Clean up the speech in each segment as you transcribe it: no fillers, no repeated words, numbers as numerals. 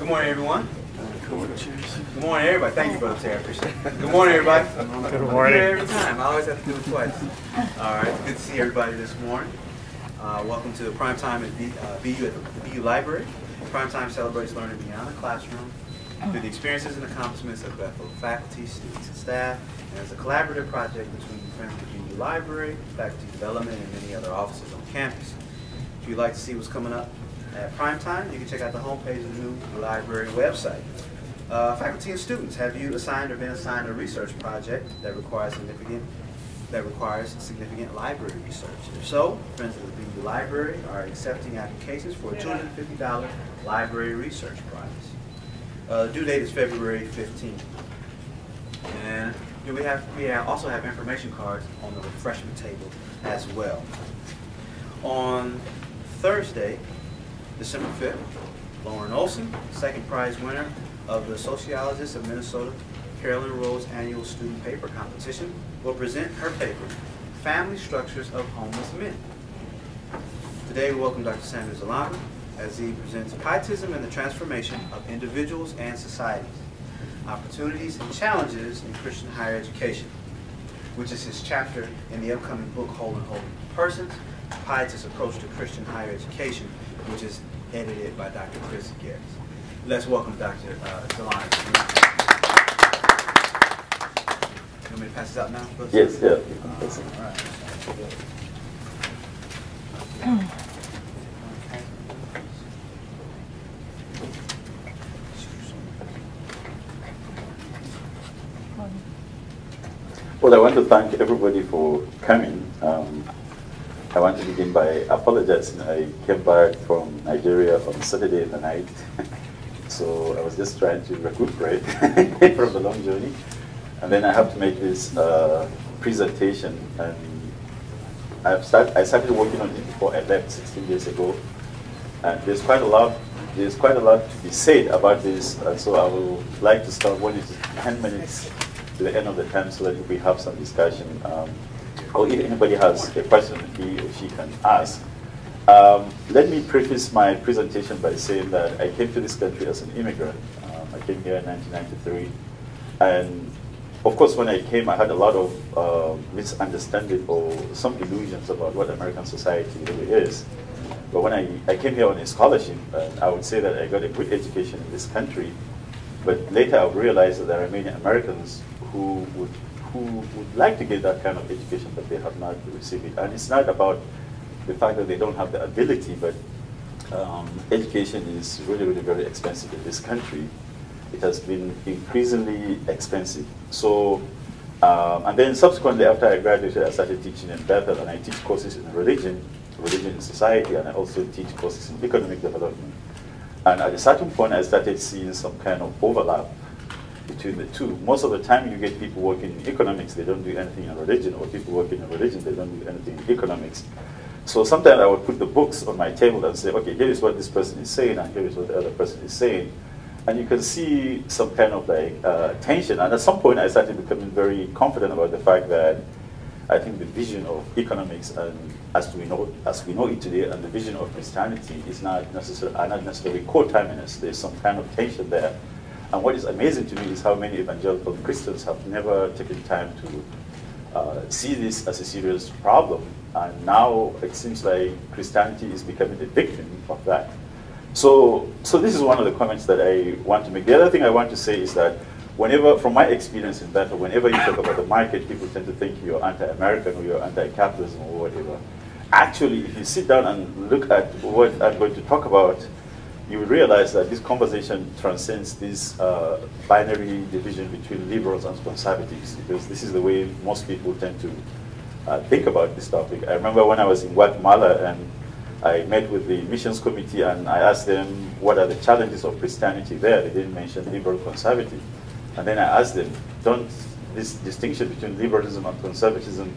Good morning, everyone. Good morning, everybody. Thank you, Brother Terry. I appreciate it. Good morning, everybody. Good morning. Every time. I always have to do it twice. All right. Good to see everybody this morning. Welcome to Prime Time at BU at the BU Library. Prime Time celebrates learning beyond the classroom through the experiences and accomplishments of Bethel faculty, students, and staff, and as a collaborative project between Friends of the BU Library, faculty development, and many other offices on campus. If you'd like to see what's coming up at Prime Time, you can check out the homepage of the new library website. Faculty and students, have you assigned or been assigned a research project that requires significant library research? If so, Friends of the BU Library are accepting applications for a $250 library research prize. The due date is February 15th. And we also have information cards on the refreshment table as well. On Thursday, December 5th, Lauren Olson, second prize winner of the Sociologist of Minnesota Carolyn Rose Annual Student Paper Competition, will present her paper, Family Structures of Homeless Men. Today we welcome Dr. Sameul Zalanga as he presents Pietism and the Transformation of Individuals and Societies, Opportunities and Challenges in Christian Higher Education, which is his chapter in the upcoming book, Whole and Holy Persons, Pietist Approach to Christian Higher Education, which is edited by Dr. Chris Garris. Let's welcome Dr. Zalanga. You want me to pass this out now? Yes, yeah. All right. Well, I want to thank everybody for coming. I want to begin by apologizing. I came back from Nigeria on Saturday night, so I was just trying to recuperate from the long journey. And then I have to make this presentation, and I started working on it before I left 16 years ago. And there's quite a lot to be said about this, and so I would like to start when it's 10 minutes to the end of the time so that we have some discussion. Or if anybody has a question he or she can ask. Let me preface my presentation by saying that I came to this country as an immigrant. I came here in 1993. And of course, when I came, I had a lot of misunderstanding or some illusions about what American society really is. But when I came here on a scholarship, I would say that I got a good education in this country. But later I realized that there are many Americans who would like to get that kind of education, but they have not received it. And it's not about the fact that they don't have the ability, but education is really, really very expensive in this country. It has been increasingly expensive. So, and then subsequently after I graduated, I started teaching in Bethel, and I teach courses in religion in society, and I also teach courses in economic development. And at a certain point, I started seeing some kind of overlap between the two. Most of the time you get people working in economics, they don't do anything in religion, or people working in religion, they don't do anything in economics. So sometimes I would put the books on my table and say, okay, here is what this person is saying, and here is what the other person is saying. And you can see some kind of like tension. And at some point I started becoming very confident about the fact that I think the vision of economics, and as we know it today, and the vision of Christianity are not necessarily coterminous. There's some kind of tension there. And what is amazing to me is how many evangelical Christians have never taken time to see this as a serious problem. And now it seems like Christianity is becoming a victim of that. So this is one of the comments that I want to make. The other thing I want to say is that whenever, from my experience in Bethel, whenever you talk about the market, people tend to think you're anti-American or you're anti-capitalism or whatever. Actually, if you sit down and look at what I'm going to talk about, you will realize that this conversation transcends this binary division between liberals and conservatives, because this is the way most people tend to think about this topic. I remember when I was in Guatemala and I met with the missions committee and I asked them what are the challenges of Christianity there. They didn't mention liberal conservative. And then I asked them, don't this distinction between liberalism and conservatism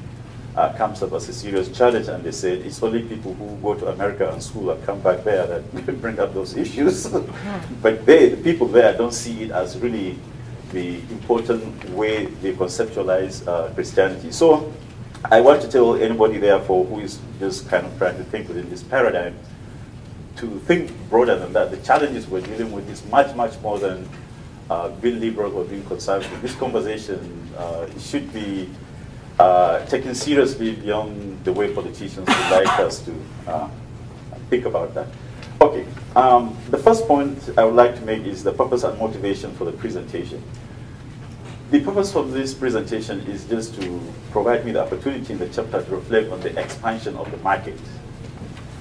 comes up as a serious challenge? And they said it's only people who go to America and school and come back there that bring up those issues. But the people there don't see it as really the important way they conceptualize Christianity. So I want to tell anybody therefore who is just kind of trying to think within this paradigm to think broader than that. The challenges we're dealing with is much, much more than being liberal or being conservative. This conversation should be taken seriously beyond the way politicians would like us to think about that. Okay, the first point I would like to make is the purpose and motivation for the presentation. The purpose of this presentation is just to provide me the opportunity in the chapter to reflect on the expansion of the market.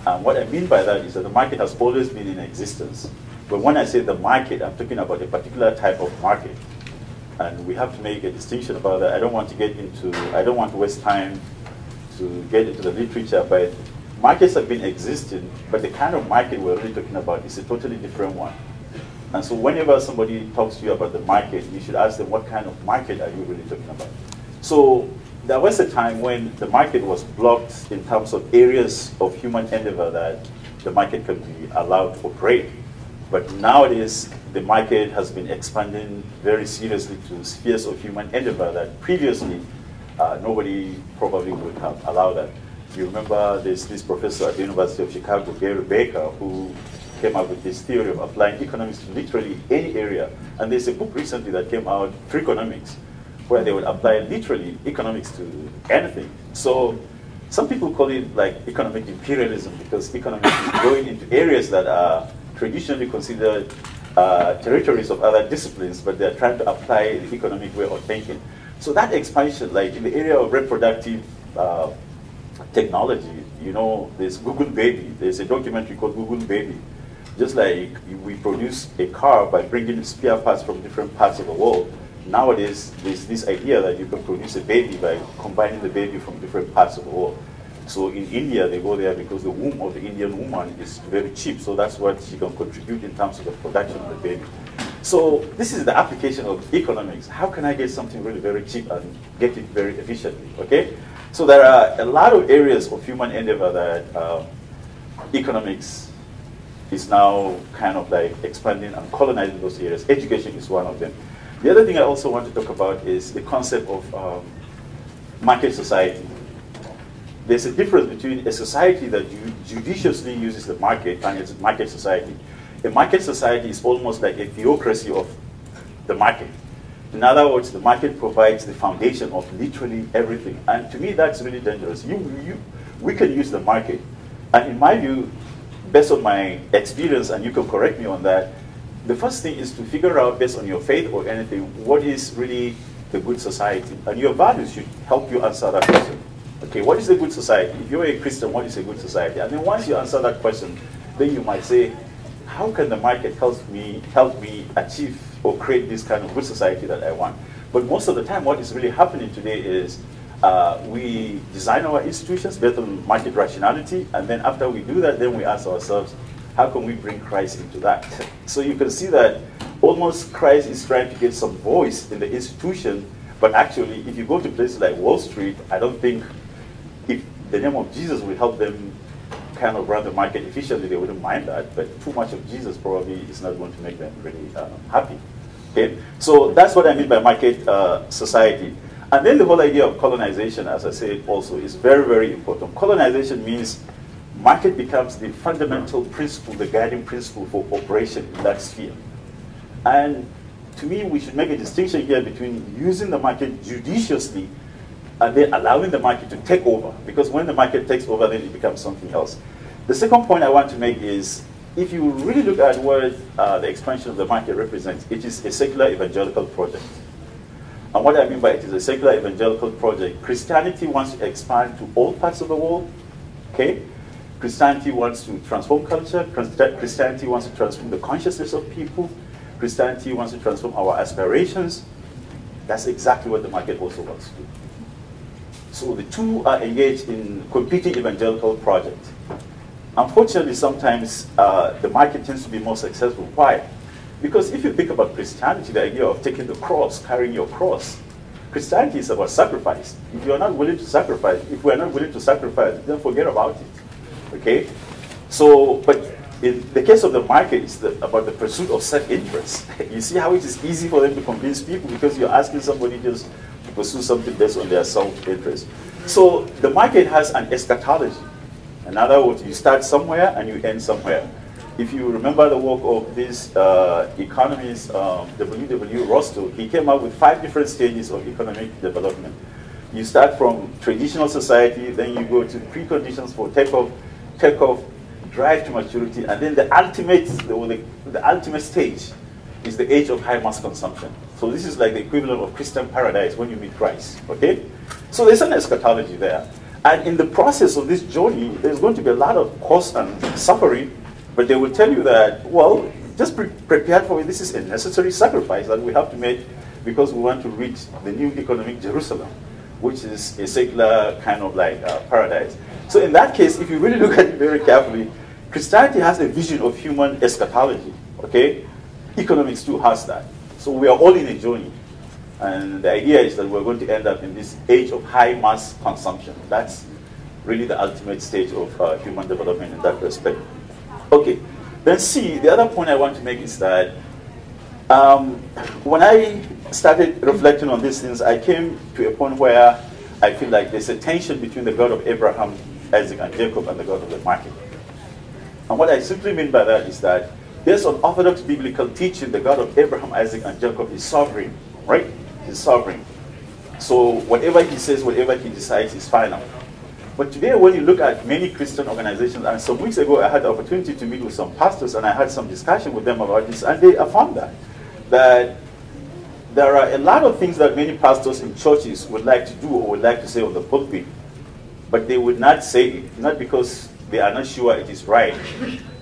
What I mean by that is that the market has always been in existence. But when I say the market, I'm talking about a particular type of market. And we have to make a distinction about that. I don't want to waste time to get into the literature, but markets have been existing, but the kind of market we're really talking about is a totally different one. And so whenever somebody talks to you about the market, you should ask them, what kind of market are you really talking about? So there was a time when the market was blocked in terms of areas of human endeavor that the market can be allowed to operate. But nowadays, the market has been expanding very seriously to spheres of human endeavor that previously nobody probably would have allowed that. You remember this professor at the University of Chicago, Gary Baker, who came up with this theory of applying economics to literally any area. And there's a book recently that came out, Freakonomics, where they would apply literally economics to anything. So some people call it like economic imperialism because economics is going into areas that are traditionally considered territories of other disciplines, but they're trying to apply the economic way of thinking. So that expansion, like in the area of reproductive technology, you know, there's Google Baby. There's a documentary called Google Baby. Just like we produce a car by bringing spare parts from different parts of the world, nowadays there's this idea that you can produce a baby by combining the baby from different parts of the world. So in India, they go there because the womb of the Indian woman is very cheap, so that's what she can contribute in terms of the production of the baby. So this is the application of economics. How can I get something really very cheap and get it very efficiently, okay? So there are a lot of areas of human endeavor that economics is now kind of like expanding and colonizing those areas. Education is one of them. The other thing I also want to talk about is the concept of market society. There's a difference between a society that judiciously uses the market and its market society. A market society is almost like a theocracy of the market. In other words, the market provides the foundation of literally everything. And to me, that's really dangerous. We can use the market. And in my view, based on my experience, and you can correct me on that, the first thing is to figure out, based on your faith or anything, what is really the good society. And your values should help you answer that question. Okay, what is a good society? If you're a Christian, what is a good society? And then once you answer that question, then you might say, how can the market help me achieve or create this kind of good society that I want? But most of the time, what is really happening today is we design our institutions based on market rationality, and then after we do that, then we ask ourselves, how can we bring Christ into that? So you can see that almost Christ is trying to get some voice in the institution, but actually, if you go to places like Wall Street, I don't think if the name of Jesus will help them kind of run the market efficiently, they wouldn't mind that, but too much of Jesus probably is not going to make them really happy. Okay? So that's what I mean by market society. And then the whole idea of colonization, as I said, also is very, very important. Colonization means market becomes the fundamental principle, the guiding principle for operation in that sphere. And to me, we should make a distinction here between using the market judiciously and then allowing the market to take over. Because when the market takes over, then it becomes something else. The second point I want to make is, if you really look at what the expansion of the market represents, it is a secular evangelical project. And what I mean by it is a secular evangelical project, Christianity wants to expand to all parts of the world. Okay? Christianity wants to transform culture. Christianity wants to transform the consciousness of people. Christianity wants to transform our aspirations. That's exactly what the market also wants to do. So the two are engaged in competing evangelical projects. Unfortunately, sometimes the market tends to be more successful. Why? Because if you think about Christianity, the idea of taking the cross, carrying your cross, Christianity is about sacrifice. If you're not willing to sacrifice, if we're not willing to sacrifice, then forget about it. Okay? So, but in the case of the market, it's about the pursuit of self-interest. You see how it is easy for them to convince people because you're asking somebody just to pursue something based on their self-interest. So the market has an eschatology. In other words, you start somewhere and you end somewhere. if you remember the work of this economist, W. Rostow, he came up with 5 different stages of economic development. You start from traditional society, then you go to preconditions for takeoff, drive to maturity, and then the ultimate stage is the age of high mass consumption. So this is like the equivalent of Christian paradise when you meet Christ, okay? So there's an eschatology there. And in the process of this journey, there's going to be a lot of cost and suffering, but they will tell you that, well, just prepare for it. This is a necessary sacrifice that we have to make because we want to reach the new economic Jerusalem, which is a secular kind of like paradise. So in that case, if you really look at it very carefully, Christianity has a vision of human eschatology, okay? Economics too has that. So we are all in a journey. And the idea is that we're going to end up in this age of high mass consumption. That's really the ultimate stage of human development in that respect. Okay, then C, the other point I want to make is that when I started reflecting on these things, I came to a point where I feel like there's a tension between the God of Abraham, Isaac, and Jacob and the God of the market. And what I simply mean by that is that based on Orthodox biblical teaching, the God of Abraham, Isaac, and Jacob is sovereign, right? He's sovereign. So whatever he says, whatever he decides is final. But today, when you look at many Christian organizations, and some weeks ago I had the opportunity to meet with some pastors and I had some discussion with them about this, and they affirmed that there are a lot of things that many pastors in churches would like to do or would like to say on the pulpit, but they would not say it, not because they are not sure it is right,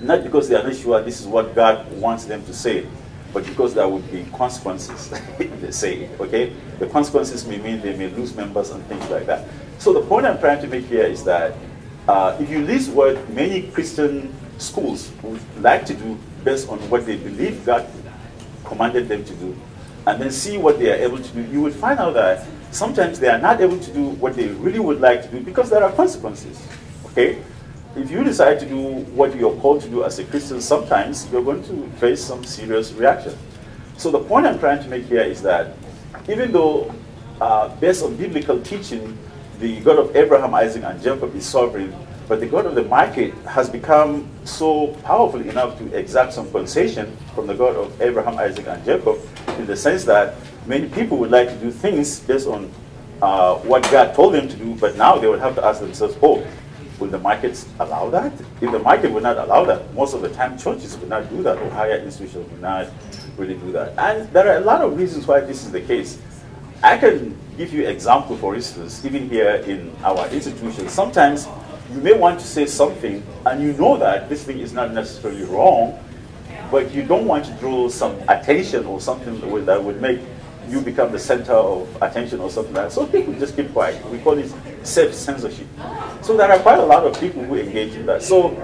not because they are not sure this is what God wants them to say, but because there would be consequences if they say it, okay? The consequences may mean they may lose members and things like that. So the point I'm trying to make here is that if you list what many Christian schools would like to do based on what they believe God commanded them to do, and then see what they are able to do, you would find out that sometimes they are not able to do what they really would like to do because there are consequences, okay? If you decide to do what you're called to do as a Christian, sometimes you're going to face some serious reaction. So the point I'm trying to make here is that even though based on biblical teaching, the God of Abraham, Isaac, and Jacob is sovereign, but the God of the market has become so powerful enough to exact some concession from the God of Abraham, Isaac, and Jacob, in the sense that many people would like to do things based on what God told them to do, but now they would have to ask themselves, oh, will the markets allow that? If the market would not allow that, most of the time churches would not do that, or higher institutions would not really do that. And there are a lot of reasons why this is the case. I can give you an example, for instance, even here in our institutions. Sometimes you may want to say something, and you know that this thing is not necessarily wrong, but you don't want to draw some attention or something that would make you become the center of attention or something like that. So people just keep quiet. We call it self-censorship. So there are quite a lot of people who engage in that. So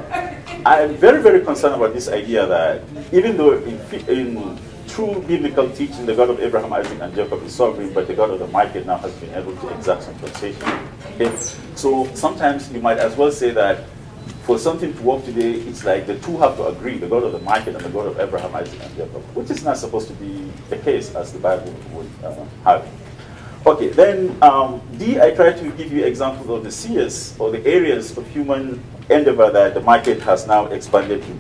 I'm very, very concerned about this idea that even though in true biblical teaching, the God of Abraham, Isaac, and Jacob is sovereign, but the God of the market now has been able to exact some concession. Okay? So sometimes you might as well say that for something to work today, it's like the two have to agree, the God of the market and the God of Abraham, Isaac, and Jacob, which is not supposed to be the case as the Bible would have it. Okay, then D, I try to give you examples of the spheres or the areas of human endeavor that the market has now expanded to.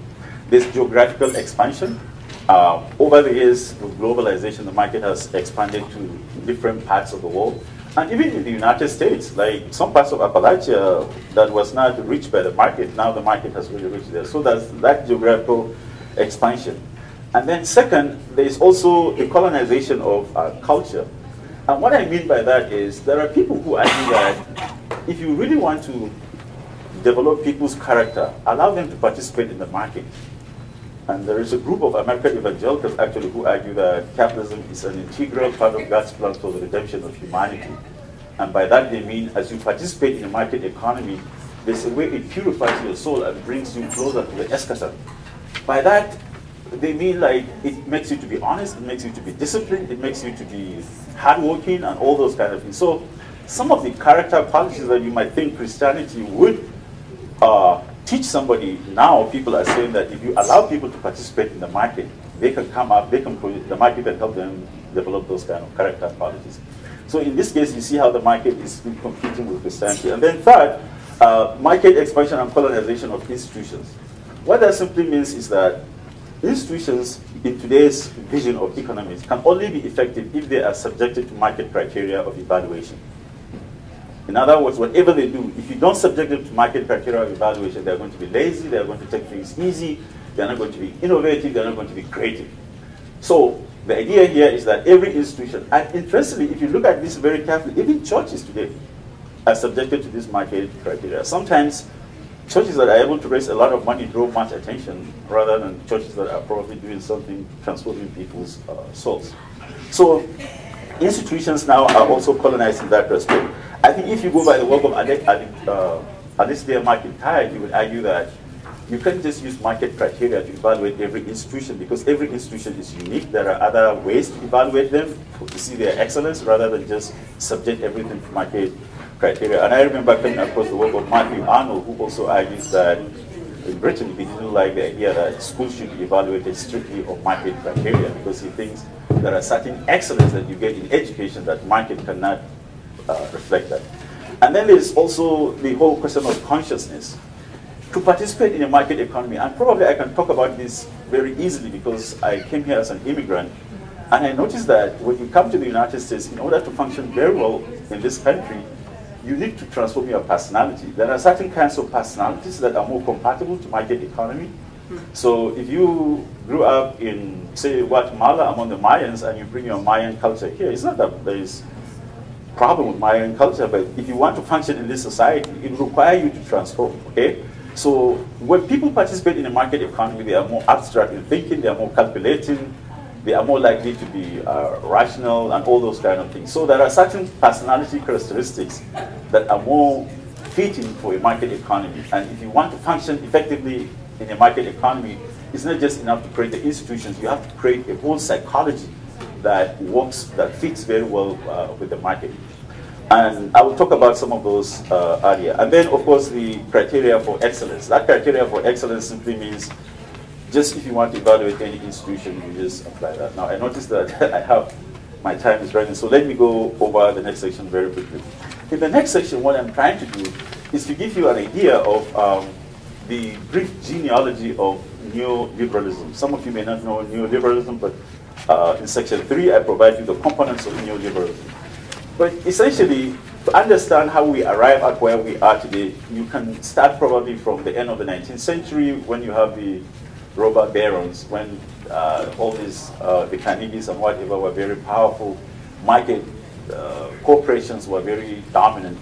There's geographical expansion. Over the years, with globalization, the market has expanded to different parts of the world. And even in the United States, like some parts of Appalachia that was not reached by the market, now the market has really reached there. So there's that geographical expansion. And then second, there is also the colonization of culture. And what I mean by that is there are people who argue that if you really want to develop people's character, allow them to participate in the market. And there is a group of American evangelicals actually who argue that capitalism is an integral part of God's plan for the redemption of humanity. And by that they mean as you participate in the market economy, there's a way it purifies your soul and brings you closer to the eschaton. By that, they mean like it makes you to be honest, it makes you to be disciplined, it makes you to be hardworking and all those kind of things. So some of the character qualities that you might think Christianity would teach somebody, now people are saying that if you allow people to participate in the market, they can come up, the market can help them develop those kind of character qualities. So in this case, you see how the market is competing with Christianity. And then third, market expansion and colonization of institutions. What that simply means is that institutions in today's vision of economies can only be effective if they are subjected to market criteria of evaluation. In other words, whatever they do, if you don't subject them to market criteria of evaluation, they're going to be lazy, they're going to take things easy, they're not going to be innovative, they're not going to be creative. So the idea here is that every institution, and interestingly, if you look at this very carefully, even churches today are subjected to this market criteria. Sometimes churches that are able to raise a lot of money draw much attention rather than churches that are probably doing something transforming people's souls. So institutions now are also colonized in that respect. I think if you go by the work of Alistair McIntyre, you would argue that you can't just use market criteria to evaluate every institution because every institution is unique. There are other ways to evaluate them to see their excellence rather than just subject everything to market criteria. And I remember coming across the work of Matthew Arnold, who also argues that in Britain he didn't like the idea that schools should be evaluated strictly on market criteria because he thinks there are certain excellence that you get in education that market cannot reflect that. And then there's also the whole question of consciousness. To participate in a market economy, and probably I can talk about this very easily because I came here as an immigrant, and I noticed that when you come to the United States, in order to function very well in this country, you need to transform your personality. There are certain kinds of personalities that are more compatible to market economy. So if you grew up in, say, Guatemala among the Mayans, and you bring your Mayan culture here, it's not that there is a problem with Mayan culture, but if you want to function in this society, it will require you to transform, okay? So when people participate in a market economy, they are more abstract in thinking, they are more calculating, they are more likely to be rational and all those kind of things. So there are certain personality characteristics that are more fitting for a market economy. And if you want to function effectively in a market economy, it's not just enough to create the institutions, you have to create a whole psychology that works, that fits very well with the market. And I will talk about some of those earlier. And then, of course, the criteria for excellence. That criteria for excellence simply means just if you want to evaluate any institution, you just apply that. Now, I noticed that my time is running, so let me go over the next section very quickly. In the next section, what I'm trying to do is to give you an idea of the brief genealogy of neoliberalism. Some of you may not know neoliberalism, but in section 3, I provide you the components of neoliberalism. But essentially, to understand how we arrive at where we are today, you can start probably from the end of the 19th century when you have the robber barons, when all these, the Carnegies and whatever were very powerful, market corporations were very dominant.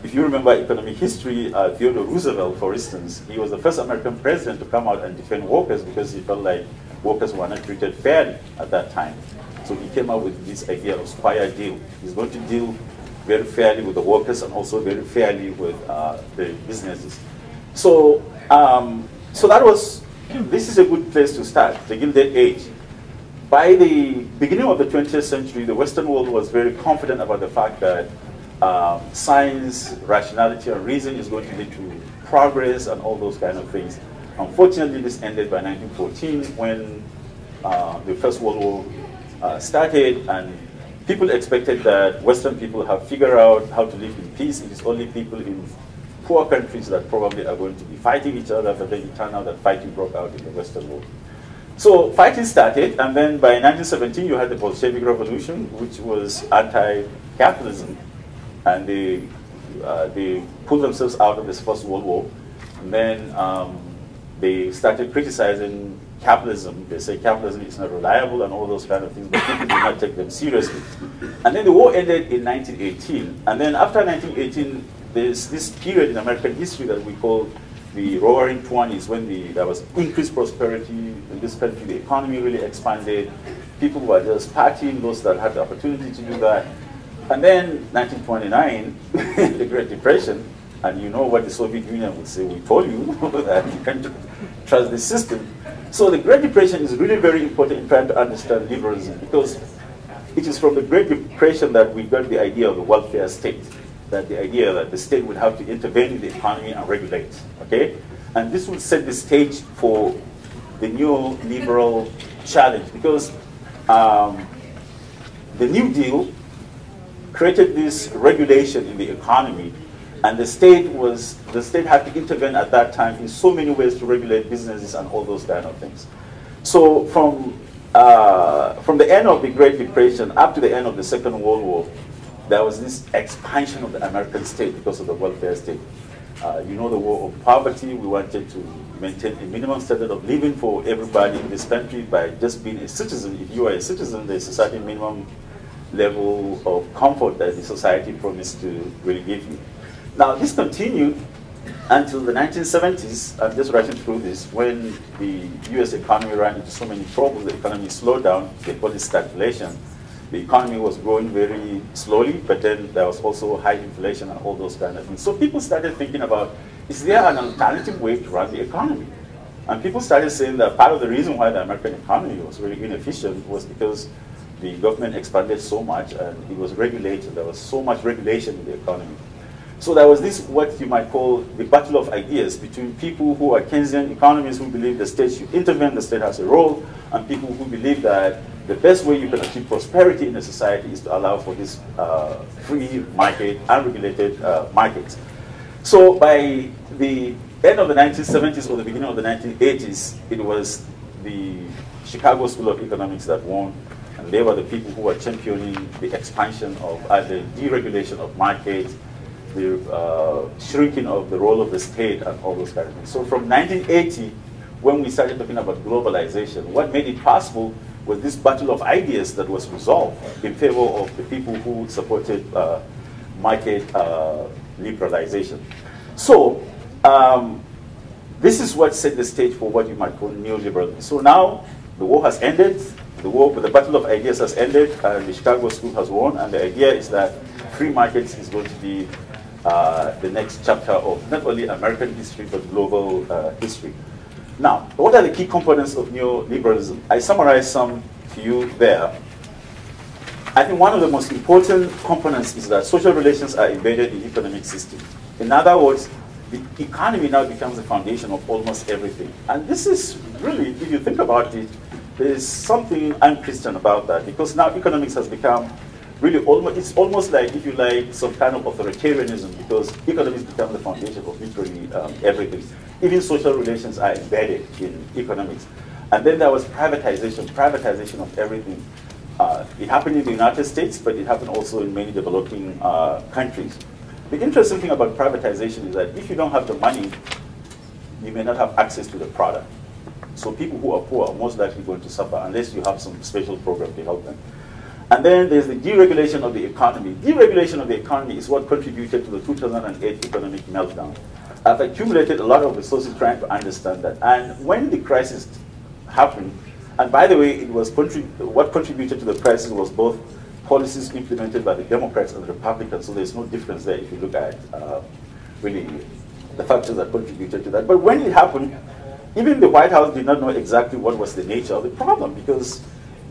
If you remember economic history, Theodore Roosevelt, for instance, he was the first American president to come out and defend workers because he felt like workers were not treated fairly at that time. So he came up with this idea of square deal. He's going to deal very fairly with the workers and also very fairly with the businesses. So, so that was, this is a good place to start, the Gilded Age. By the beginning of the 20th century, the Western world was very confident about the fact that science, rationality, and reason is going to lead to progress and all those kind of things. Unfortunately, this ended by 1914 when the First World War started, and people expected that Western people have figured out how to live in peace. It is only people in poor countries that probably are going to be fighting each other, but then it turned out that fighting broke out in the Western world. So fighting started, and then by 1917 you had the Bolshevik Revolution, which was anti-capitalism, and they pulled themselves out of this First World War, and then they started criticizing capitalism. They say capitalism is not reliable and all those kind of things, but people do not take them seriously. And then the war ended in 1918. And then after 1918, there's this period in American history that we call the Roaring 20s, when there was increased prosperity in this country. The economy really expanded. People were just partying, those that had the opportunity to do that. And then 1929, the Great Depression, and you know what the Soviet Union would say, we told you that you can't trust the system. So the Great Depression is really very important in trying to understand liberalism, because it is from the Great Depression that we got the idea of the welfare state, that the idea that the state would have to intervene in the economy and regulate, okay? And this would set the stage for the new liberal challenge, because the New Deal created this regulation in the economy And the state had to intervene at that time in so many ways to regulate businesses and all those kind of things. So from the end of the Great Depression up to the end of the Second World War, there was this expansion of the American state because of the welfare state. You know, the war of poverty. We wanted to maintain a minimum standard of living for everybody in this country by just being a citizen. If you are a citizen, there's a certain minimum level of comfort that the society promised to really give you. Now, this continued until the 1970s. I'm just rushing through this. When the US economy ran into so many troubles, the economy slowed down. They call it stagflation. The economy was growing very slowly, but then there was also high inflation and all those kind of things. So people started thinking about, is there an alternative way to run the economy? And people started saying that part of the reason why the American economy was really inefficient was because the government expanded so much and it was regulated. There was so much regulation in the economy. So there was this, what you might call the battle of ideas between people who are Keynesian economists who believe the state should intervene, the state has a role, and people who believe that the best way you can achieve prosperity in a society is to allow for this free market, unregulated markets. So by the end of the 1970s or the beginning of the 1980s, it was the Chicago School of Economics that won, and they were the people who were championing the expansion of the deregulation of markets, the shrinking of the role of the state and all those kind of things. So from 1980, when we started talking about globalization, what made it possible was this battle of ideas that was resolved in favor of the people who supported market liberalization. So this is what set the stage for what you might call neoliberalism. So now the war has ended, the battle of ideas has ended, and the Chicago School has won, and the idea is that free markets is going to be the next chapter of not only American history, but global history. Now, what are the key components of neoliberalism? I summarized some to you there. I think one of the most important components is that social relations are embedded in economic systems. In other words, the economy now becomes the foundation of almost everything. And this is really, if you think about it, there's something unchristian about that, because now economics has become really it's almost like, if you like, some kind of authoritarianism, because economics become the foundation of literally everything. Even social relations are embedded in economics. And then there was privatization of everything. It happened in the United States, but it happened also in many developing countries. The interesting thing about privatization is that if you don't have the money, you may not have access to the product. So people who are poor are most likely going to suffer unless you have some special program to help them. And then there's the deregulation of the economy. Deregulation of the economy is what contributed to the 2008 economic meltdown. I've accumulated a lot of resources trying to understand that. And when the crisis happened, and by the way, it was what contributed to the crisis was both policies implemented by the Democrats and the Republicans, so there's no difference there if you look at really the factors that contributed to that. But when it happened, even the White House did not know exactly what was the nature of the problem, because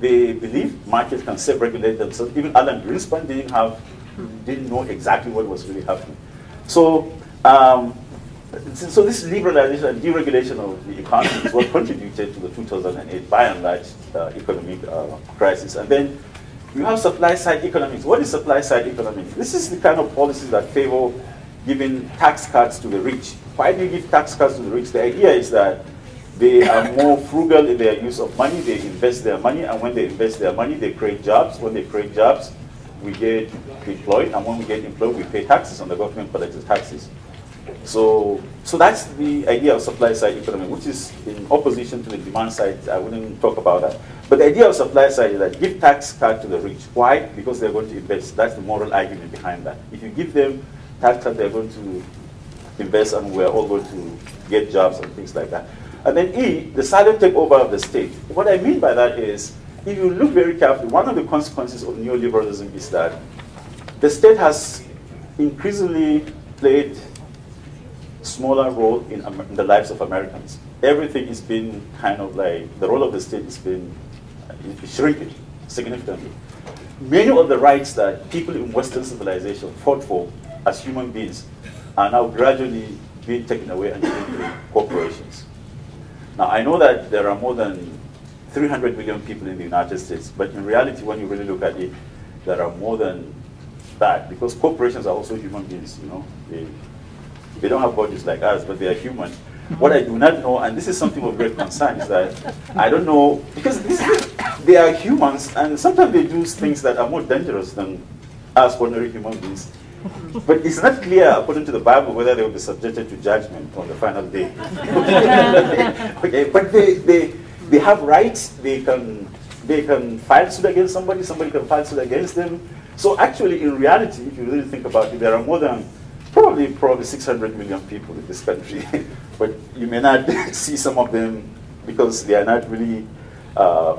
they believe markets can self-regulate themselves. Even Alan Greenspan didn't know exactly what was really happening. So, so this liberalization and deregulation of the economy is what contributed to the 2008, by and large, economic crisis. And then you have supply-side economics. What is supply-side economics? This is the kind of policies that favor giving tax cuts to the rich. Why do you give tax cuts to the rich? The idea is that they are more frugal in their use of money. They invest their money, and when they invest their money, they create jobs. When they create jobs, we get employed, and when we get employed, we pay taxes, and the government collects the taxes. So that's the idea of supply-side economy, which is in opposition to the demand side. I wouldn't talk about that. But the idea of supply side is that give tax cut to the rich. Why? Because they're going to invest. That's the moral argument behind that. If you give them tax cut, they're going to invest, and we're all going to get jobs and things like that. And then E, the silent takeover of the state. What I mean by that is, if you look very carefully, one of the consequences of neoliberalism is that the state has increasingly played a smaller role in the lives of Americans. Everything has been kind of like, the role of the state has been shrinking significantly. Many of the rights that people in Western civilization fought for as human beings are now gradually being taken away and given to corporations. Now, I know that there are more than 300 million people in the United States, but in reality, when you really look at it, there are more than that, because corporations are also human beings, you know. They don't have bodies like us, but they are human. What I do not know, and this is something of great concern, is that I don't know, because they are humans, and sometimes they do things that are more dangerous than us ordinary human beings. But it's not clear, according to the Bible, whether they will be subjected to judgment on the final day. Okay, but they have rights. They can file suit against somebody. Somebody can file suit against them. So actually, in reality, if you really think about it, there are more than probably 600 million people in this country. But you may not see some of them because they are not really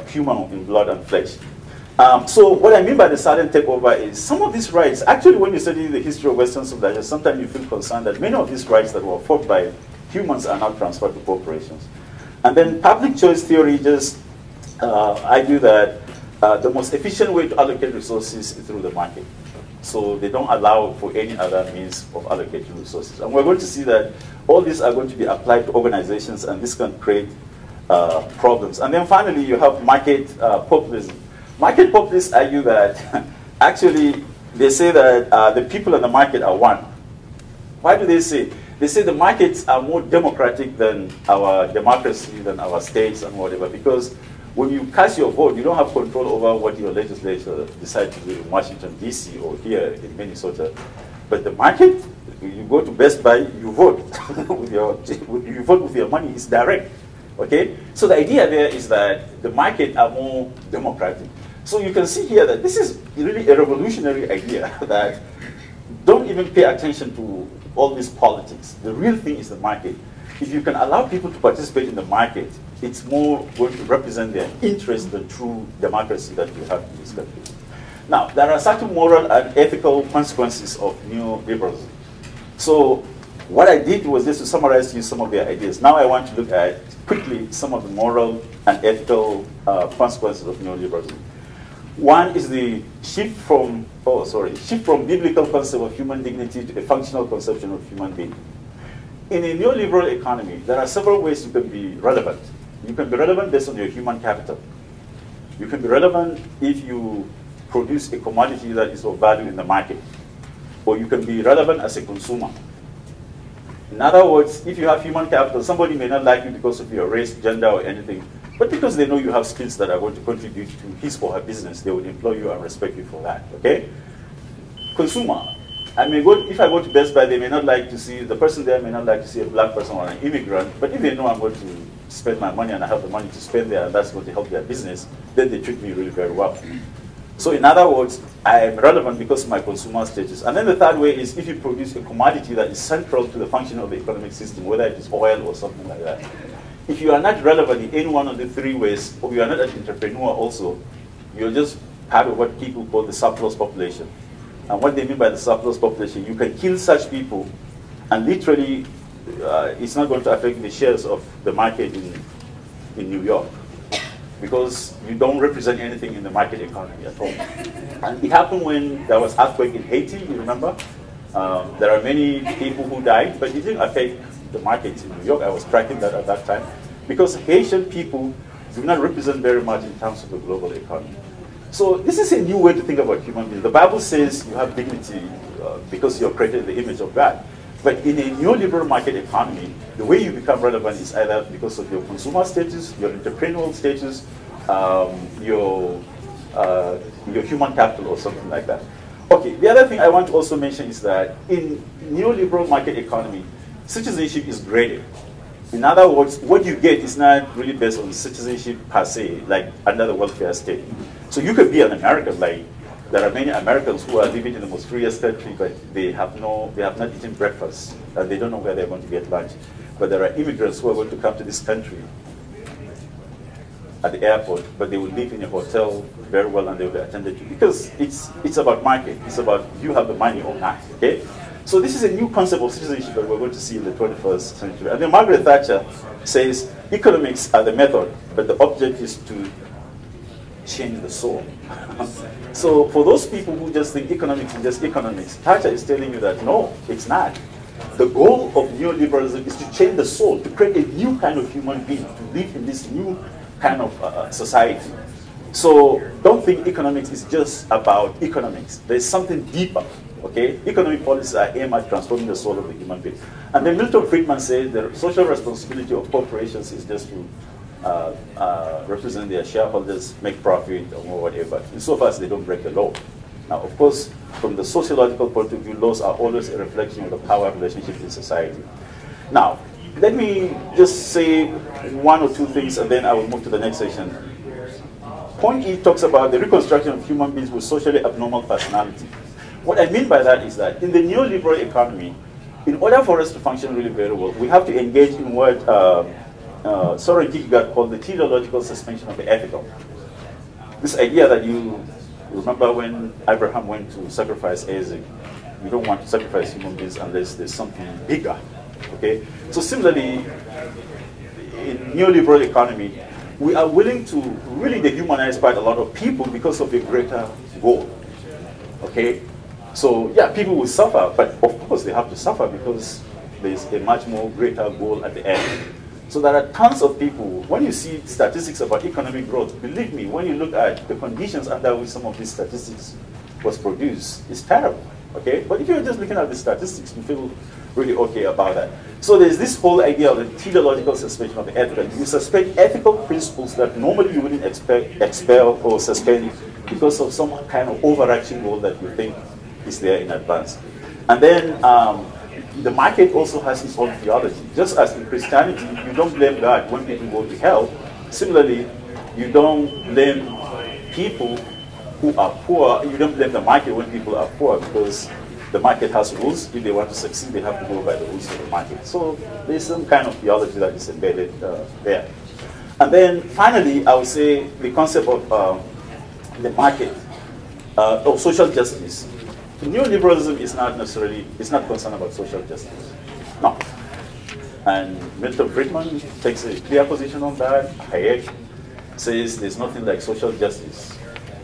human in blood and flesh. So what I mean by the silent takeover is some of these rights, actually when you study the history of Western civilization, sometimes you feel concerned that many of these rights that were fought by humans are now transferred to corporations. And then public choice theory just argue that the most efficient way to allocate resources is through the market. So they don't allow for any other means of allocating resources. And we're going to see that all these are going to be applied to organizations, and this can create problems. And then finally, you have market populism. Market populists argue that actually they say that the people and the market are one. Why do they say? They say the markets are more democratic than our democracy, than our states and whatever, because when you cast your vote, you don't have control over what your legislature decides to do in Washington, D.C. or here in Minnesota. But the market, you go to Best Buy, you vote. You vote with your money, it's direct. Okay? So the idea there is that the market are more democratic. So you can see here that this is really a revolutionary idea that don't even pay attention to all this politics. The real thing is the market. If you can allow people to participate in the market, it's more going to represent their interest than true democracy that we have in this country. Now, there are certain moral and ethical consequences of neoliberalism. So what I did was just to summarize to you some of their ideas. Now I want to look at quickly some of the moral and ethical consequences of neoliberalism. One is the shift from biblical concept of human dignity to a functional conception of human being. In a neoliberal economy, there are several ways you can be relevant. You can be relevant based on your human capital. You can be relevant if you produce a commodity that is of value in the market. Or you can be relevant as a consumer. In other words, if you have human capital, somebody may not like you because of your race, gender, or anything, but because they know you have skills that are going to contribute to his or her business, they will employ you and respect you for that, okay? Consumer. If I go to Best Buy, they may not like to see, the person there may not like to see a black person or an immigrant, but if they know I'm going to spend my money and I have the money to spend there and that's going to help their business, then they treat me really very well. So in other words, I am relevant because of my consumer status. And then the third way is if you produce a commodity that is central to the function of the economic system, whether it is oil or something like that. If you are not relevant in any one of the three ways, or you are not an entrepreneur also, you're just part of what people call the surplus population. And what they mean by the surplus population, you can kill such people, and literally, it's not going to affect the shares of the market in New York, because you don't represent anything in the market economy at all. And it happened when there was earthquake in Haiti, you remember? There are many people who died, but it didn't affect the markets in New York. I was tracking that at that time, because Haitian people do not represent very much in terms of the global economy. So this is a new way to think about human beings. The Bible says you have dignity because you're created in the image of God. But in a neoliberal market economy, the way you become relevant is either because of your consumer status, your entrepreneurial status, your human capital or something like that. Okay, the other thing I want to also mention is that in neoliberal market economy, citizenship is graded. In other words, what you get is not really based on citizenship per se, like under the welfare state. So you could be an American, like there are many Americans who are living in the most freest country, but they have not eaten breakfast, and they don't know where they're going to get lunch. But there are immigrants who are going to come to this country at the airport, but they will live in a hotel very well and they will be attended to, because it's about market. It's about you have the money or not, okay? So this is a new concept of citizenship that we're going to see in the 21st century. And then Margaret Thatcher says, economics are the method, but the object is to change the soul. So for those people who just think economics is just economics, Thatcher is telling you that no, it's not. The goal of neoliberalism is to change the soul, to create a new kind of human being, to live in this new kind of society. So don't think economics is just about economics. There's something deeper. Okay, economic policies are aimed at transforming the soul of the human being. And then Milton Friedman said the social responsibility of corporations is just to represent their shareholders, make profit, or whatever, insofar as they don't break the law. Now, of course, from the sociological point of view, laws are always a reflection of the power relationship in society. Now, let me just say one or two things, and then I will move to the next section. Point E talks about the reconstruction of human beings with socially abnormal personality. What I mean by that is that in the neoliberal economy, in order for us to function really very well, we have to engage in what Soren Kierkegaard called the teleological suspension of the ethical. This idea that you remember when Abraham went to sacrifice Isaac, you don't want to sacrifice human beings unless there's something bigger. Okay? So similarly, in neoliberal economy, we are willing to really dehumanize quite a lot of people because of a greater goal. Okay? So yeah, people will suffer, but of course they have to suffer because there's a much more greater goal at the end. So there are tons of people, when you see statistics about economic growth, believe me, when you look at the conditions under which some of these statistics was produced, it's terrible, okay? But if you're just looking at the statistics, you feel really okay about that. So there's this whole idea of the teleological suspension of the ethical. You suspend ethical principles that normally you wouldn't expel or suspend because of some kind of overarching goal that you think is there in advance. And then the market also has its own theology. Just as in Christianity, you don't blame God when people go to hell. Similarly, you don't blame people who are poor. You don't blame the market when people are poor because the market has rules. If they want to succeed, they have to go by the rules of the market. So there's some kind of theology that is embedded there. And then finally, I would say the concept of the market, of social justice. Neoliberalism is not necessarily, it's not concerned about social justice. No. And Milton Friedman takes a clear position on that. Hayek says there's nothing like social justice.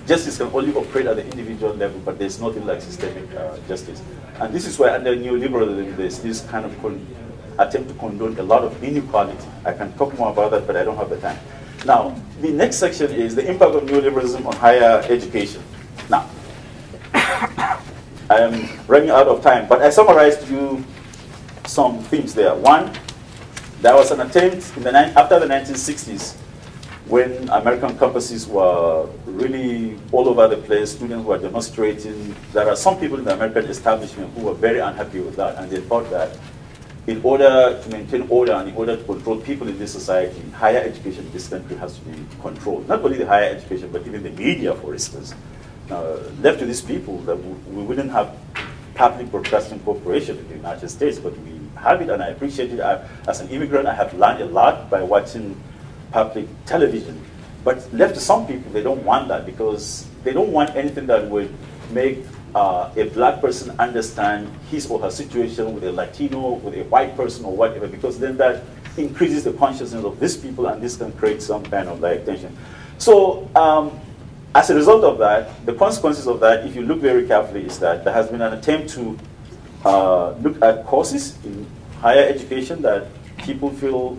Justice can only operate at the individual level, but there's nothing like systemic justice. And this is why under neoliberalism, there's this kind of attempt to condone a lot of inequality. I can talk more about that, but I don't have the time. Now, the next section is the impact of neoliberalism on higher education. Now, I am running out of time, but I summarized you some themes there. One, there was an attempt in after the 1960s when American campuses were really all over the place, students were demonstrating. There are some people in the American establishment who were very unhappy with that, and they thought that in order to maintain order and in order to control people in this society, higher education in this country has to be controlled. Not only the higher education, but even the media, for instance. Left to these people, that we wouldn't have public broadcasting corporation in the United States, but we have it, and I appreciate it. As an immigrant, I have learned a lot by watching public television. But left to some people, they don't want that because they don't want anything that would make a black person understand his or her situation with a Latino, with a white person or whatever, because then that increases the consciousness of these people, and this can create some kind of like tension. So as a result of that, the consequences of that, if you look very carefully, is that there has been an attempt to look at courses in higher education that people feel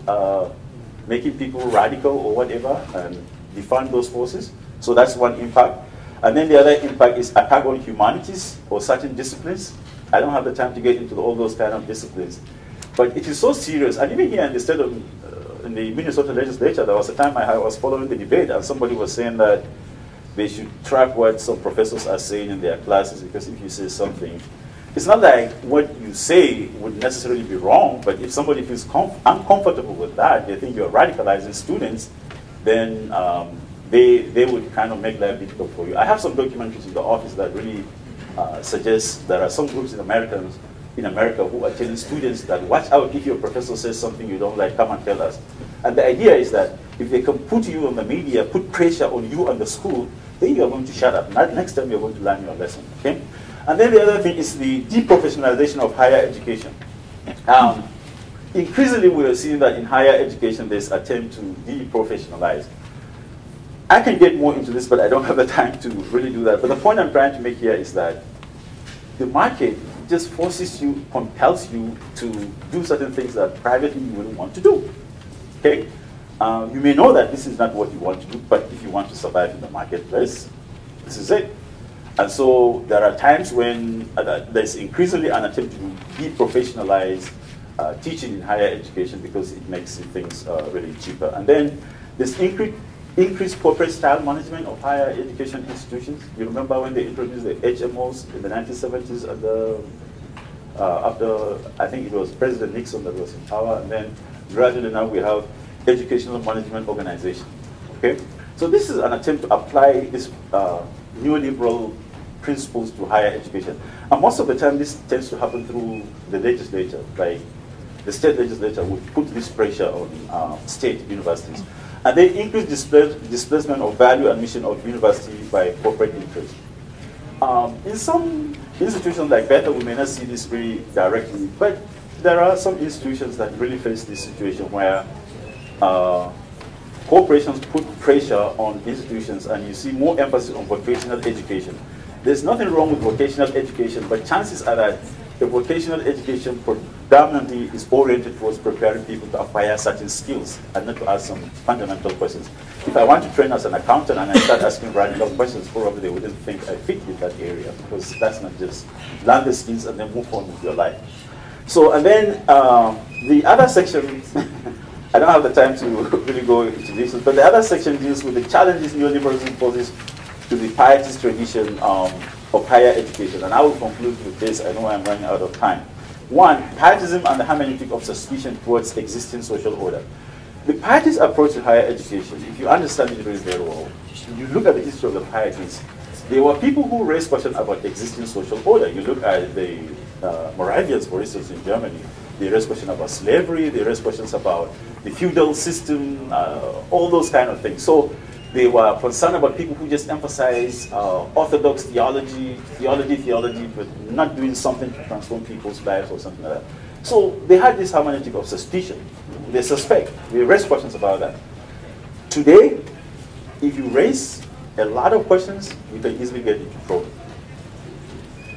making people radical or whatever, and defund those courses. So that's one impact. And then the other impact is attack on humanities or certain disciplines. I don't have the time to get into all those kind of disciplines. But it is so serious. And even here in the state of, in the Minnesota legislature, there was a time I was following the debate, and somebody was saying that they should track what some professors are saying in their classes, because if you say something, it's not like what you say would necessarily be wrong, but if somebody feels uncomfortable with that, they think you're radicalizing students, then they would kind of make life difficult for you. I have some documentaries in the office that really suggest there are some groups in America who are telling students that watch out, if your professor says something you don't like, come and tell us. And the idea is that if they can put you on the media, put pressure on you and the school, then you're going to shut up. Next time you're going to learn your lesson, okay? And then the other thing is the deprofessionalization of higher education. Increasingly, we are seeing that in higher education, there's attempt to deprofessionalize. I can get more into this, but I don't have the time to really do that. But the point I'm trying to make here is that the market just forces you, compels you to do certain things that privately you wouldn't want to do. Okay? You may know that this is not what you want to do, but if you want to survive in the marketplace, this is it. And so there are times when there's increasingly an attempt to deprofessionalize teaching in higher education because it makes things really cheaper. And then there's increased corporate style management of higher education institutions. You remember when they introduced the HMOs in the 1970s after, I think it was President Nixon that was in power, and then gradually now we have educational management organization. Okay? So this is an attempt to apply this neoliberal principles to higher education. And most of the time this tends to happen through the legislature, like the state legislature would put this pressure on state universities. And they increase displacement of value and mission of university by corporate interest. In some institutions like Bethel, we may not see this really directly, but there are some institutions that really face this situation where corporations put pressure on institutions, and you see more emphasis on vocational education. There's nothing wrong with vocational education, but chances are that the vocational education predominantly is oriented towards preparing people to acquire certain skills and not to ask some fundamental questions. If I want to train as an accountant and I start asking radical questions, probably they wouldn't think I fit in that area, because that's not just learn the skills and then move on with your life. So, and then the other section, I don't have the time to really go into this, but the other section deals with the challenges neoliberalism poses to the pietist tradition of higher education. And I will conclude with this. I know I'm running out of time. One, pietism and the hermeneutic of suspicion towards existing social order. The pietist approach to higher education, if you understand it really very well, you look at the history of the pietists, there were people who raised questions about existing social order. You look at the Moravians, for instance, in Germany. They raised questions about slavery, they raised questions about the feudal system, all those kind of things. So they were concerned about people who just emphasize orthodox theology, but not doing something to transform people's lives or something like that. So they had this hermeneutic of suspicion. They suspect. They raise questions about that. Today, if you raise a lot of questions, you can easily get into trouble.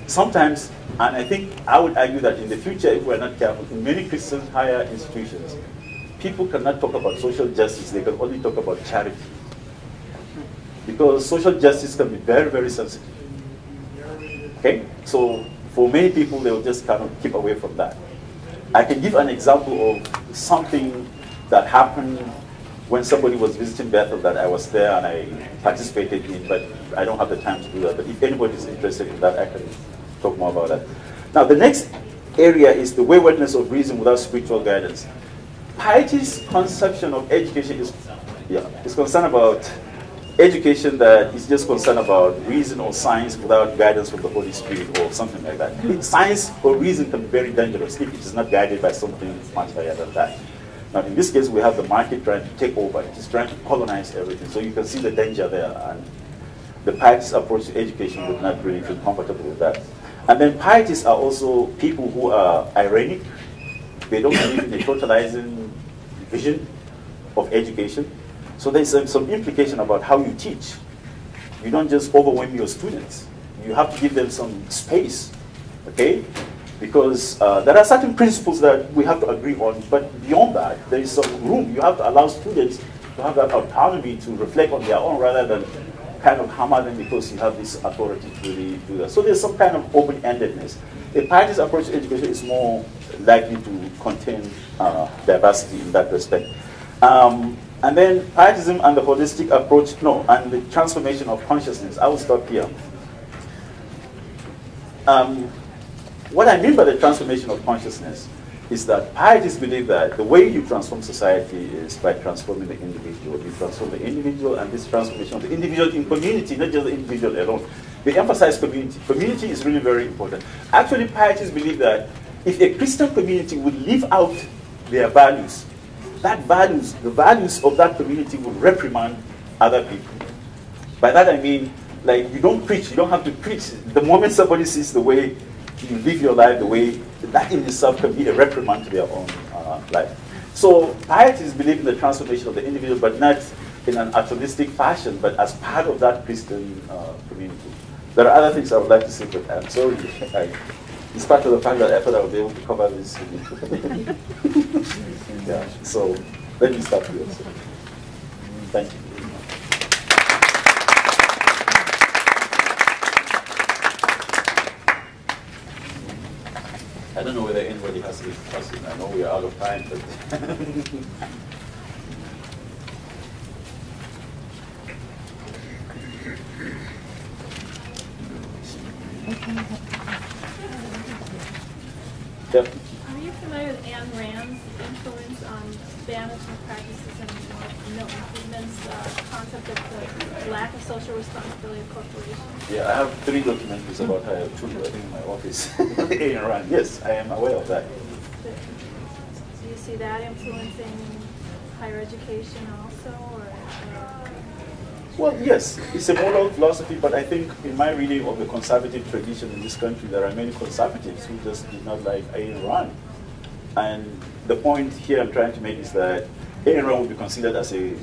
Sometimes, and I think I would argue that in the future, if we're not careful, in many Christian higher institutions, people cannot talk about social justice. They can only talk about charity. Because social justice can be very, very sensitive. Okay? So for many people, they'll just kind of keep away from that. I can give an example of something that happened when somebody was visiting Bethel that I was there and I participated in, but I don't have the time to do that. But if anybody is interested in that, I can talk more about that. Now, the next area is the waywardness of reason without spiritual guidance. Pietist conception of education is concerned about education that is just concerned about reason or science without guidance from the Holy Spirit or something like that. Science or reason can be very dangerous if it is not guided by something much higher than that. Now, in this case, we have the market trying to take over. It is trying to colonize everything. So you can see the danger there. And the pietist approach to education would not really feel comfortable with that. And then pietists are also people who are ironic. They don't believe in a totalizing vision of education. So there's some implication about how you teach. You don't just overwhelm your students. You have to give them some space, okay? Because there are certain principles that we have to agree on, but beyond that, there is some room. You have to allow students to have that autonomy to reflect on their own rather than kind of hammer them because you have this authority to really do that. So there's some kind of open-endedness. A pietist approach to education is more likely to contain diversity in that respect. And then pietism and the holistic approach, and the transformation of consciousness. I will stop here. What I mean by the transformation of consciousness is that pietists believe that the way you transform society is by transforming the individual. You transform the individual, and this transformation of the individual in community, not just the individual alone. They emphasize community. Community is really very important. Actually, pietists believe that if a Christian community would live out their values, the values of that community will reprimand other people. By that I mean, like, you don't preach, you don't have to preach. The moment somebody sees the way you live your life, the way that in itself can be a reprimand to their own life. So pietists believe in the transformation of the individual, but not in an altruistic fashion, but as part of that Christian community. There are other things I would like to say, but I'm sorry. It's part of the fact that I thought I would be able to cover this. Yeah, so Let me stop here. So. Thank you. I don't know whether anybody has a question. I know we are out of time, but yep. Are you familiar with Ayn Rand's influence on management practices and Milton Friedman's concept of the lack of social responsibility of corporations? Yeah, I have 3 documentaries about her, 2 I think in my office. Ayn Rand. Yes, I am aware of that. Do you see that influencing higher education also, or? Well, yes, it's a moral philosophy, but I think in my reading of the conservative tradition in this country, there are many conservatives who just did not like Ayn Rand. And the point here I'm trying to make is that Ayn Rand would be considered as a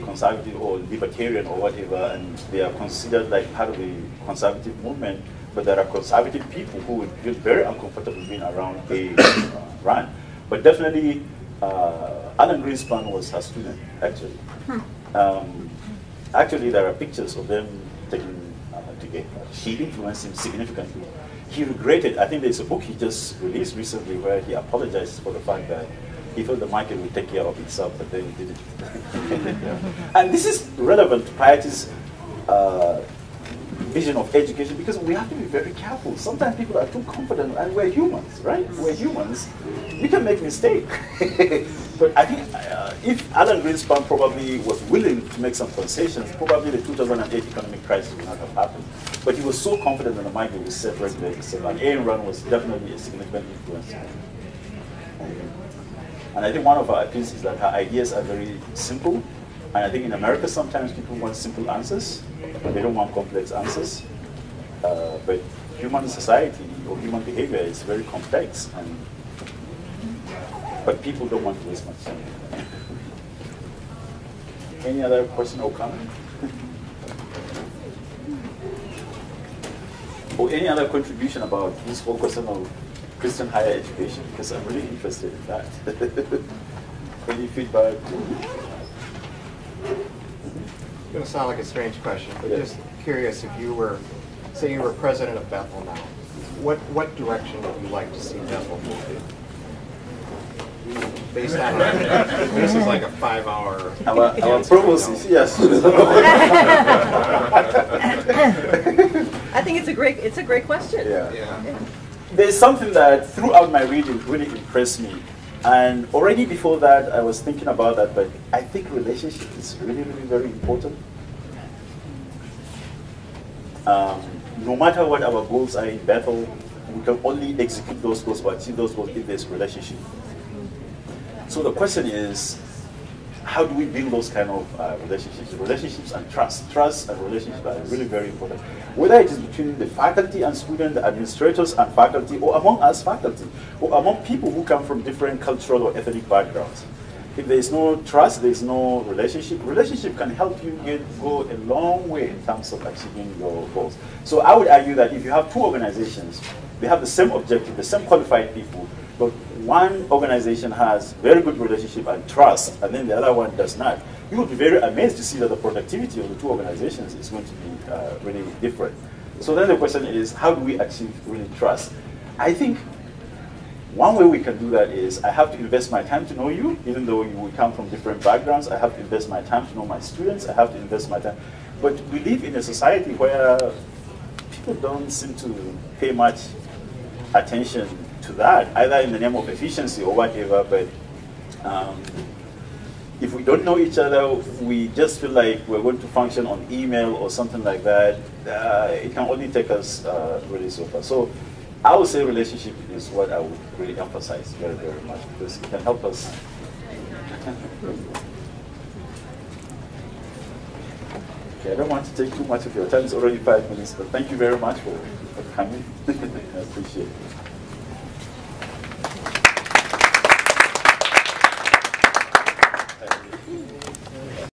conservative or libertarian or whatever, and they are considered like part of the conservative movement, but there are conservative people who would feel very uncomfortable being around Ayn Rand. But definitely, Alan Greenspan was her student, actually. Actually, there are pictures of them taken together. She influenced him significantly. He regretted, I think there's a book he just released recently where he apologized for the fact that he felt the market would take care of itself, but then it didn't. And this is relevant to Pietist vision of education, because we have to be very careful. Sometimes people are too confident, and we're humans, right? We're humans. We can make mistakes. But I think if Alan Greenspan probably was willing to make some concessions, probably the 2008 economic crisis would not have happened. But he was so confident that the market would set regulations. And Ayn Rand was definitely a significant influence. And I think one of our appeals is that her ideas are very simple. And I think in America, sometimes people want simple answers. They don't want complex answers. But human society or human behavior is very complex. But people don't want to waste much time. Any other question or comment? Or any other contribution about this whole question of Christian higher education? Because I'm really interested in that. Any feedback? It's going to sound like a strange question, but just curious, if you were, say you were president of Bethel now, what direction would you like to see Bethel move in? Based on this is like a 5-hour. Our provost is yes. I think it's a great question. Yeah. There's something that throughout my reading really impressed me. And already before that, I was thinking about that, but I think relationship is really, really very important. No matter what our goals are in Bethel, we can only execute those goals or achieve those goals if there's relationship. So the question is, how do we build those kind of relationships? Relationships and trust. Trust and relationships are really very important. Whether it is between the faculty and students, the administrators and faculty, or among us faculty, or among people who come from different cultural or ethnic backgrounds. If there is no trust, there is no relationship. Relationship can help you go a long way in terms of achieving your goals. So I would argue that if you have 2 organizations, they have the same objective, the same qualified people, but one organization has very good relationship and trust, and then the other one does not, you would be very amazed to see that the productivity of the 2 organizations is going to be really different. So then the question is, how do we achieve really trust? I think one way we can do that is I have to invest my time to know you, even though we come from different backgrounds. I have to invest my time to know my students. I have to invest my time. But we live in a society where people don't seem to pay much attention to that, either in the name of efficiency or whatever. But if we don't know each other, we just feel like we're going to function on email or something like that. It can only take us really so far. So I would say relationship is what I would really emphasize very, very much, because it can help us. Okay, I don't want to take too much of your time. It's already 5 minutes, but thank you very much for coming. I appreciate it.